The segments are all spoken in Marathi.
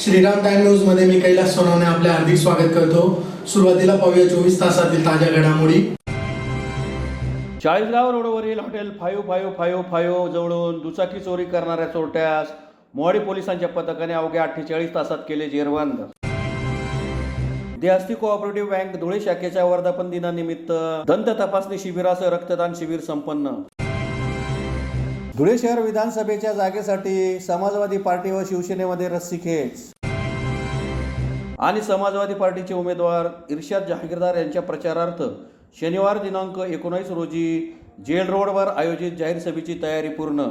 श्रीराम टाइम न्यूज मध्ये मी कैलास सोनवणे आपले हार्दिक स्वागत करतो। सुरुवातीला पाहूया 24 तासातील ताज्या घडामोडी। चाळीसगाव रोडवरील हॉटेल 5555 जवळून दुचाकी चोरी करणाऱ्या चोरट्यास मोहाडी पोलिसांच्या पथकाने अवघ्या 48 तासात केले जेरबंद। देहस्ती कोऑपरेटिव्ह बँक धुळे शाखेच्या वर्धापन दिनानिमित्त दंत तपासणी शिबिरासह रक्तदान शिबिर संपन्न। धुळे शहर विधानसभेच्या जागेसाठी समाजवादी पार्टी व शिवसेनेमध्ये रस्सीखेच आणि समाजवादी पार्टीचे उमेदवार इर्शाद जहागीरदार यांच्या प्रचारार्थ शनिवार दिनांक 19 रोजी जेल रोडवर आयोजित जाहीर सभेची तयारी पूर्ण।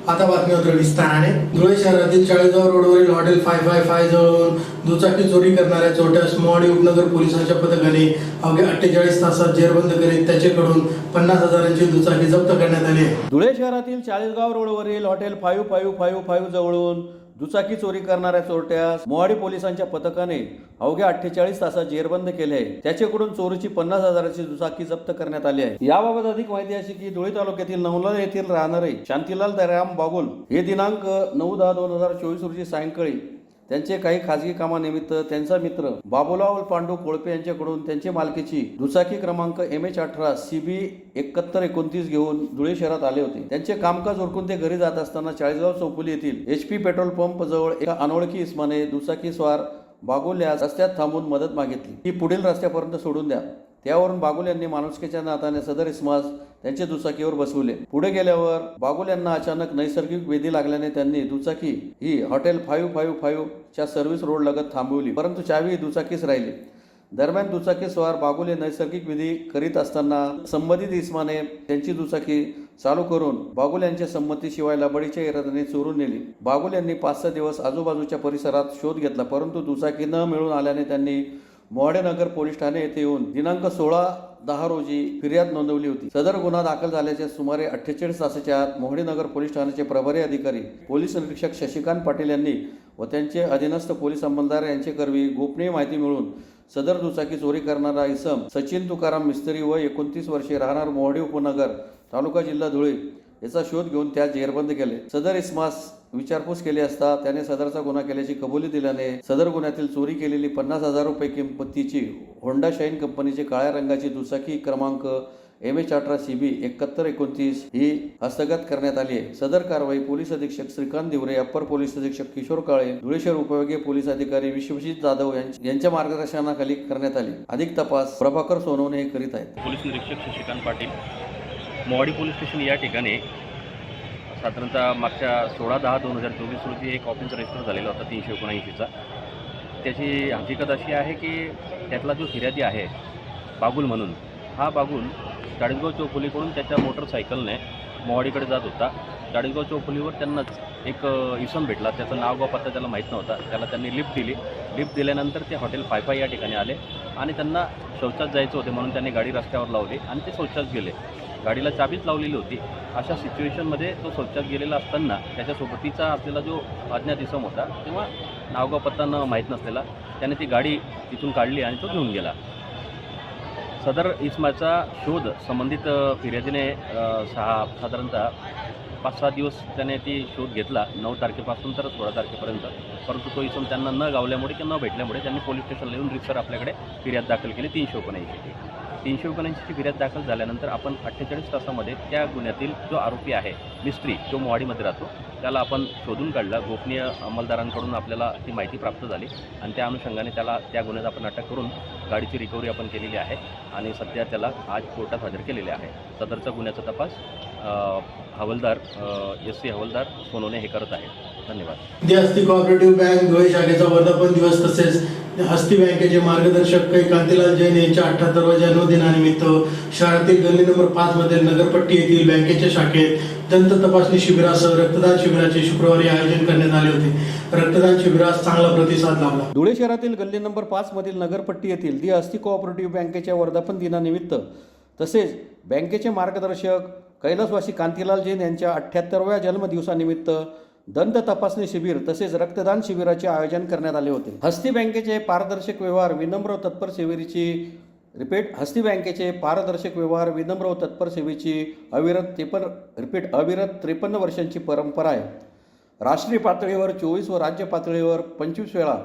आता बातमीपत्र विस्ताराने। धुळे शहरातील चाळीसगाव रोडवरील हॉटेल 555 जवळून दुचाकी चोरी करणाऱ्या चोरट्यास मोहाडी उपनगर पोलिसांच्या पथकाने अवघ्या 48 तासात जेरबंद करीत त्याच्याकडून 50,000ची दुचाकी जप्त करण्यात आली आहे। धुळे शहरातील चाळीसगाव रोडवरील हॉटेल 5555 जवळून दुचाकी चोरी करणाऱ्या चोरट्यास मोहाडी पोलिसांच्या पथकाने अवघ्या 48 तासात जेरबंद केले आहे। त्याच्याकडून चोरीची 50,000ची दुचाकी जप्त करण्यात आली आहे। याबाबत अधिक माहिती अशी की धुळे तालुक्यातील नवला येथील राहणारे शांतीलाल दयाराम बागुल हे दिनांक 9/10/2024 रोजी सायंकाळी त्यांचे काही खाजगी कामानिमित्त त्यांचा मित्र बाबूलाल पांडू कोळपे यांच्याकडून त्यांची मालकीची दुचाकी क्रमांक MH18 CB 7129 घेऊन धुळे शहरात आले होते। त्यांचे कामकाज उरकून ते घरी जात असताना चाळीसगाव चौफुली येथील HP पेट्रोल पंप जवळ एका अनोळखी इसमाने दुचाकी स्वार बागुल यास रस्त्यात थांबून मदत मागितली की पुढील रस्त्यापर्यंत सोडून द्या। त्यावरून बागुल यांनी माणुसकीच्या नात्याने सदर इसमास त्यांच्या दुचाकीवर बसवले। पुढे गेल्यावर बागुल यांना अचानक नैसर्गिक वेधी लागल्याने त्यांनी दुचाकी ही हॉटेल 555 च्या सर्व्हिस रोड लगत थांबवली, परंतु चावी दुचाकीच राहिली। दरम्यान दुचाकी स्वार बागुल हे नैसर्गिक विधी करीत असताना संबंधित इसमाने त्यांची दुचाकी चालू करून बागुल यांच्या संमतीशिवाय लबाडीच्या इराद्याने चोरून नेली। बागुल यांनी 5-6 दिवस आजूबाजूच्या परिसरात शोध घेतला, परंतु दुचाकी न मिळून आल्याने त्यांनी मोहाडी नगर पोलीस ठाणे येथे येऊन दिनांक 16/10 रोजी फिर्याद नोंदवली होती। सदर गुन्हा दाखल झाल्याच्या सुमारे 48 तासाच्या आत मोहाडी नगर पोलीस ठाण्याचे प्रभारी अधिकारी पोलीस निरीक्षक शशिकांत पाटील यांनी व त्यांचे अधीनस्थ पोलीस अंमलदार यांचे करवी गोपनीय माहिती मिळून सदर दुचाकी चोरी करणारा इसम सचिन तुकाराम मिस्त्री व 29 वर्षे राहणार मोहाडी उपनगर तालुका जिल्हा धुळे याचा शोध घेऊन त्यास जेरबंद केले। सदर इसमास विचारपूस केली असता त्याने सदरचा गुन्हा केल्याची कबुली दिल्याने सदर गुन्ह्यातील चोरी केलेली 50,000 रुपये किंमतीची होंडा शाईन कंपनीची काळ्या रंगाची दुचाकी क्रमांक MH18 CB 7129 ही हस्तगत करण्यात आली आहे। सदर कारवाई पोलीस अधीक्षक श्रीकांत दिवरे, अप्पर पोलीस अधीक्षक किशोर काळे, धुळे शहर उपविभागीय पोलीस अधिकारी विश्वजित जाधव यांच्या मार्गदर्शनाखाली करण्यात आली। अधिक तपास प्रभाकर सोनवणे हे करीत आहेत। पोलीस निरीक्षक शशिकांत पाटील, मोहाडी पोलीस स्टेशन या ठिकाणी साधारणतः मागच्या 16/10/2024 रोजी एक ऑफेन्स रजिस्टर झालेला होता 379चा। त्याची हकीकत अशी आहे की त्यातला जो फिर्यादी आहे बागुल म्हणून, हा बागुल चाळीसगाव चौफुलीकडून त्याच्या मोटरसायकलने मोहाडीकडे जात होता। चाळीसगाव चौफुलीवर त्यांनाच एक इसम भेटला, त्याचं नाव व पत्ता त्याला माहीत नव्हता। त्याला त्यांनी लिफ्ट दिली। लिफ्ट दिल्यानंतर ते हॉटेल 55 या ठिकाणी आले आणि त्यांना शौचात जायचं होते म्हणून त्यांनी गाडी रस्त्यावर लावली आणि ते शौचात गेले। गाडीला चाबीच लावलेली होती। अशा सिच्युएशनमध्ये तो शौचात गेलेला असताना त्याच्या सोबतीचा असलेला जो अज्ञात इसम होता, तेव्हा नावगाव पत्ता न माहीत नसलेला, त्याने ती गाडी तिथून काढली आणि तो घेऊन गेला। सदर इसमाचा शोध संबंधित फिर्यादीने साधारणतः 5-6 दिवस त्याने ती शोध घेतला, 9 तारखेपासून तर 16 तारखेपर्यंत, परंतु तो इसम त्यांना न गावल्यामुळे किंवा न भेटल्यामुळे त्यांनी पोलीस स्टेशनला येऊन रितसर आपल्याकडे फिर्याद दाखल केली 379ची फिर्याद दाखल झाल्यानंतर आपण 48 तासामध्ये त्या गुन्ह्यातील जो आरोपी आहे मिस्त्री, जो मोहाडीमध्ये राहतो, त्याला आपण शोधून काढला। गोपनीय अंमलदारांकडून आपल्याला ती माहिती प्राप्त झाली आणि त्या अनुषंगाने त्याला त्या गुन्ह्यात आपण अटक करून गाडीची रिकव्हरी आपण केलेली आहे आणि सध्या त्याला आज कोर्टात हजर केलेले आहे। सदरचा गुन्ह्याचा तपास हवालदार SC हवालदार सोनवणे हे करत आहेत। धन्यवाद। देहस्ती कोऑपरेटिव्ह बँक धुळे शाखेचा वर्धापन दिवस तसेच हस्ती बँकेचे मार्गदर्शक कांतीलाल जैन यांच्या 78व्या जन्मदिनानिमित्त शहरातील गल्ली नंबर 5 मधील नगरपट्टी येथील बँकेच्या शाखेत दंत तपासणी शिबिरासह रक्तदान शिबिराचे शुक्रवारी आयोजन करण्यात आले होते। रक्तदान शिबिरास चांगला प्रतिसाद लाभला। धुळे शहरातील गल्ली नंबर 5 मधील नगरपट्टी येथील देहस्ती कोऑपरेटिव्ह बँकेच्या वर्धापन दिनानिमित्त तसेच बँकेचे मार्गदर्शक कैलासवासी कांतीलाल जैन यांच्या 78व्या जन्मदिवसानिमित्त दंत तपासणी शिबिर तसेच रक्तदान शिबिराचे आयोजन करण्यात आले होते। हस्ती बँकेचे पारदर्शक व्यवहार विनम्र व तत्पर सेवेची हस्ती बँकेचे पारदर्शक व्यवहार विनम्र व तत्पर सेवेची अविरत 53 वर्षांची परंपरा आहे। राष्ट्रीय पातळीवर 24 व राज्य पातळीवर 25 वेळा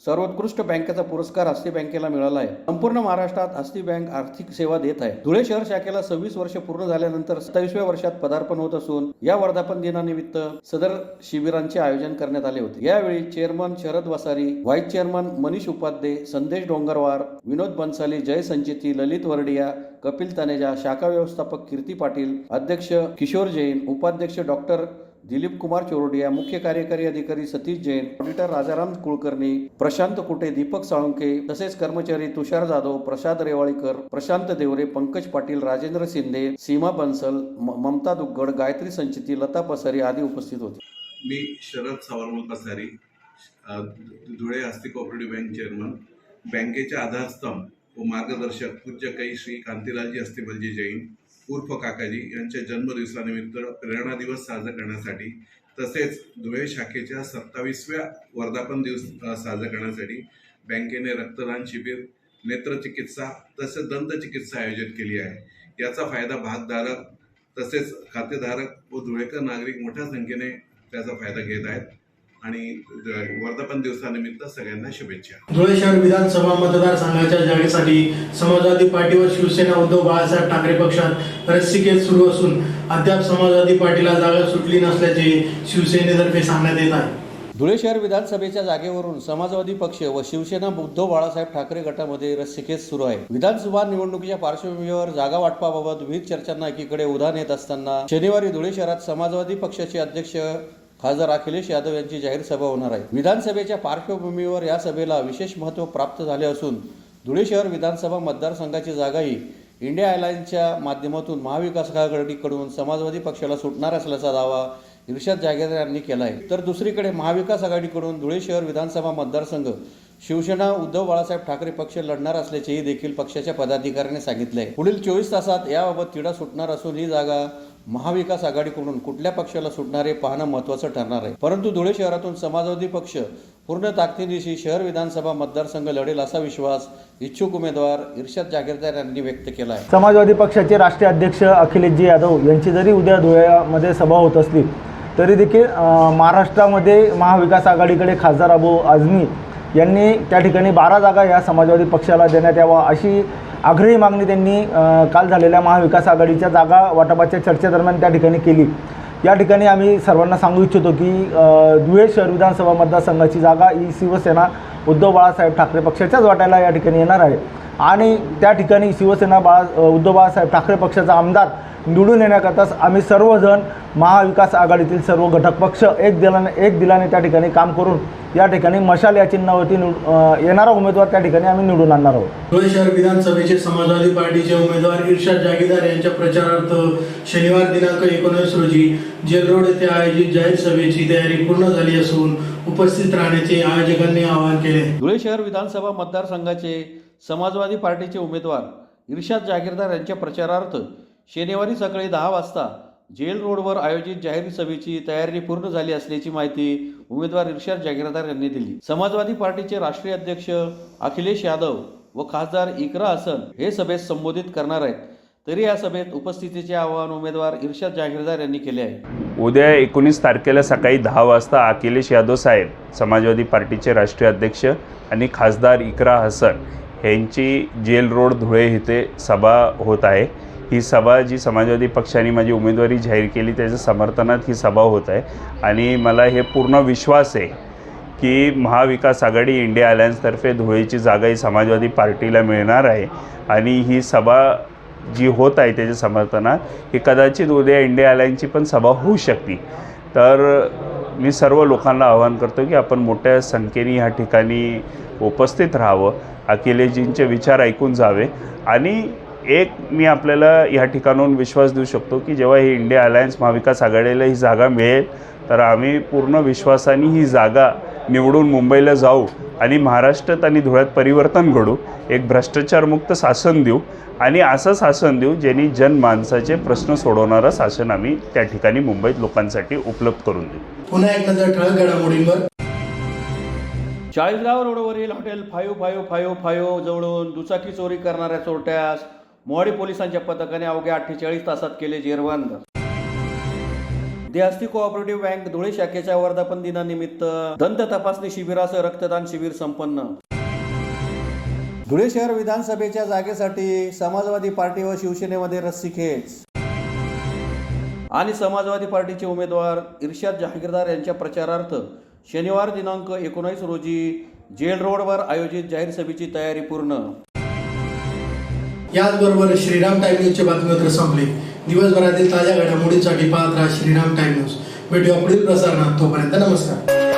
सर्वोत्कृष्ट बँकेचा पुरस्कार हस्ती बँकेला मिळाला आहे. संपूर्ण महाराष्ट्रात हस्ती बँक आर्थिक सेवा देत आहे. धुळे शहर शाखेला 26 वर्ष पूर्ण झाल्यानंतर 27व्या वर्षात पदार्पण होत असून या वर्धापन दिनानिमित्त सदर शिबिरांचे आयोजन करण्यात आले होते. यावेळी chairman Sharad Vasari, vice chairman Manish Upadhye, Sandesh Dongarwar, विनोद बन्साली, जय संचेती, ललित वरडिया, कपिल तनेजा, शाखा व्यवस्थापक कीर्ती पाटील, अध्यक्ष किशोर जैन, उपाध्यक्ष डॉक्टर दिलीप कुमार चोरडिया, मुख्य कार्यकारी अधिकारी सतीश जैन, ऑडिटर राजाराम कुलकर्णी, प्रशांत कुटे, दीपक साळुंके तसेच कर्मचारी तुषार जाधव, प्रसाद रेवाळीकर, प्रशांत देवरे, पंकज पाटील, राजेंद्र शिंदे, सीमा बन्सल, ममता दुग्गड, गायत्री संचिती, लता पसारी आदी उपस्थित होते. मी शरद सावरमल पसारी, धुळे हस्ती कोऑपरेटिव्ह बँक चेअरमन, बँकेचे आधारस्तंभ व मार्गदर्शक पूज्य कै श्री कांतीलालजी हस्तिबलजी जैन उर्फ काकाजी यांच्या जन्मदिवसानिमित्त प्रेरणा दिवस साजरा करण्यासाठी तसेच धुळे शाखेच्या 27व्या वर्धापन दिवस साजरा करण्यासाठी बँकेने रक्तदान शिबिर, नेत्रचिकित्सा तसेच दंतचिकित्सा आयोजित केली आहे. याचा फायदा भागधारक तसेच खातेधारक व धुळेकर नागरिक मोठ्या संख्येने त्याचा फायदा घेत आहेत आणि वर्धापन दिवसानिमित्त सगळ्यांना शुभेच्छा. धुळे शहर विधानसभा मतदारसंघाच्या जागेसाठी समाजवादी पार्टीवर शिवसेना उद्धव बाळासाहेब ठाकरे पक्षात रस्सीखेच सुरू असून अद्याप समाजवादी पार्टीला जागा सुटली नसल्याचे शिवसेनेतर्फे सांगण्यात येत आहे. धुळे शहर विधानसभेच्या जागेवरून समाजवादी पक्ष व शिवसेना उद्धव बाळासाहेब ठाकरे गटामध्ये रस्सीखेच सुरू आहे. विधानसभा निवडणुकीच्या पार्श्वभूमीवर जागा वाटपाबाबत विविध चर्चांना एकीकडे उधाण येत असताना शनिवारी धुळे शहरात समाजवादी पक्षाचे अध्यक्ष खासदार अखिलेश यादव यांची जाहीर सभा होणार आहे. विधानसभेच्या पार्श्वभूमीवर या सभेला विशेष महत्त्व प्राप्त झाले असून धुळे शहर विधानसभा मतदारसंघाची जागाही इंडिया अलायन्सच्या माध्यमातून महाविकास आघाडीकडून समाजवादी पक्षाला सुटणार असल्याचा दावा इर्शाद जागीरदार यांनी केला आहे. तर दुसरीकडे महाविकास आघाडीकडून धुळे शहर विधानसभा मतदारसंघ शिवसेना उद्धव बाळासाहेब ठाकरे पक्ष लढणार असल्याचेही देखील पक्षाच्या पदाधिकाऱ्यांनी सांगितले आहे. पुढील 24 तासात याबाबत तिढा सुटणार असून ही जागा महाविकास आघाडीकडून कुठल्या पक्षाला सुटणार हे पाहणं महत्त्वाचं ठरणार आहे. परंतु धुळे शहरातून समाजवादी पक्ष पूर्ण ताकदीनिशी शहर विधानसभा मतदारसंघ लढेल असा विश्वास इच्छुक उमेदवार इर्शाद जागीरदार यांनी व्यक्त केला आहे. समाजवादी पक्षाचे राष्ट्रीय अध्यक्ष अखिलेशजी यादव यांची जरी उद्या धुळ्यामध्ये सभा होत असली तरी देखील महाराष्ट्रामध्ये महाविकास आघाडीकडे खासदार अबू आझमी यांनी त्या ठिकाणी 12 जागा या समाजवादी पक्षाला देण्यात यावा अशी आग्रही मागणी त्यांनी काल झालेल्या महाविकास आघाडीच्या जागा वाटपाच्या चर्चेदरम्यान त्या ठिकाणी केली. या ठिकाणी आम्ही सर्वांना सांगू इच्छितो की धुळे शहर विधानसभा मतदारसंघाची जागा ही शिवसेना उद्धव बाळासाहेब ठाकरे पक्षाच्याच वाट्याला या ठिकाणी येणार आहे आणि त्या ठिकाणी शिवसेना उद्धव बाळासाहेब ठाकरे पक्षाचा आमदार निवडून येण्याकरता आम्ही सर्वजण महाविकास आघाडीतील सर्व घटक पक्ष एक दिलाने त्या ठिकाणी काम करून या ठिकाणी मशाल या चिन्हावरती येणारा उमेदवार त्या ठिकाणी आम्ही निवडून आणणार आहोत. धुळे शहर विधानसभेचे समाजवादी पार्टीचे उमेदवार इर्शाद जागीरदार यांच्या प्रचारार्थ शनिवार दिनांक 19 रोजी जेल रोड येथे आयोजित जाहीर सभेची तयारी पूर्ण झाली असून उपस्थित राहण्याचे आयोजकांनी आवाहन केले. धुळे शहर विधानसभा मतदारसंघाचे समाजवादी पार्टीचे उमेदवार इर्शाद जागीरदार यांच्या प्रचारार्थ शनिवारी सकाळी 10 वाजता जेल रोडवर आयोजित जाहीर सभेची तयारी पूर्ण झाली असल्याची माहिती उमेदवार इर्शाद जागीरदार यांनी दिली. समाजवादी पार्टीचे राष्ट्रीय अध्यक्ष अखिलेश यादव व खासदार इकरा हसन हे सभेत संबोधित करणार आहेत. तरी या सभेत उपस्थितीचे आवाहन उमेदवार इर्शाद जागीरदार यांनी केले आहे. उद्या 19 तारखेला सकाळी 10 वाजता अखिलेश यादव साहेब समाजवादी पार्टीचे राष्ट्रीय अध्यक्ष आणि खासदार इकरा हसन यांची जेल रोड धुळे येथे सभा होत आहे. ही सभा जी समाजवादी पक्षाने माझी उमेदवारी जाहीर केली त्याच्या समर्थनात ही सभा होत आहे आणि मला हे पूर्ण विश्वास आहे की महाविकास आघाडी इंडिया अलायन्सतर्फे धुळेची जागा ही समाजवादी पार्टीला मिळणार आहे आणि ही सभा जी होत आहे त्याच्या समर्थनात ही कदाचित उद्या इंडिया अलायन्सची पण सभा होऊ शकते. तर मी सर्व लोकांना आवाहन करतो की आपण मोठ्या संख्येने ह्या ठिकाणी उपस्थित राहावं, अखिलेशजींचे विचार ऐकून जावे आणि एक मी आपल्याला या ठिकाणाहून विश्वास देऊ शकतो की जेव्हा ही इंडिया अलायन्स महाविकास आघाडीला ही जागा मिळेल तर आम्ही पूर्ण विश्वासाने ही जागा निवडून मुंबईला जाऊ आणि महाराष्ट्रात आणि धुळ्यात परिवर्तन घडू, एक भ्रष्टाचारमुक्त शासन देऊ आणि असं शासन देऊ ज्यांनी जनमानसाचे प्रश्न सोडवणारं शासन आम्ही त्या ठिकाणी मुंबईत लोकांसाठी उपलब्ध करून देऊ. पुन्हा एक नजर ठळक घडामोडींवर. चाळीसगाव रोडवरील हॉटेल 5555 जवळून दुचाकी चोरी करणाऱ्या चोरट्यास मोहाडी पोलिसांच्या पथकाने अवघ्या 48 तासात केले जेरबंद. देहस्ती कोऑपरेटिव्ह बँक धुळे शाखेच्या वर्धापन दिनानिमित्त दंत तपासणी शिबिरासह रक्तदान शिबिर संपन्न. धुळे शहर विधानसभेच्या जागेसाठी समाजवादी पार्टी व शिवसेनेमध्ये रस्सीखेच. आणि समाजवादी पार्टीचे उमेदवार इर्शाद जहागीरदार यांच्या प्रचारार्थ शनिवार दिनांक 19 रोजी जेल रोडवर आयोजित जाहीर सभेची तयारी पूर्ण. याचबरोबर श्रीराम टाइम न्यूजचे बातमीपत्र संपले. दिवसभरातील ताज्या घडामोडींसाठी पाहत राहा श्रीराम टाइम न्यूज. भेटूया पुढील प्रसारणात. तोपर्यंत नमस्कार.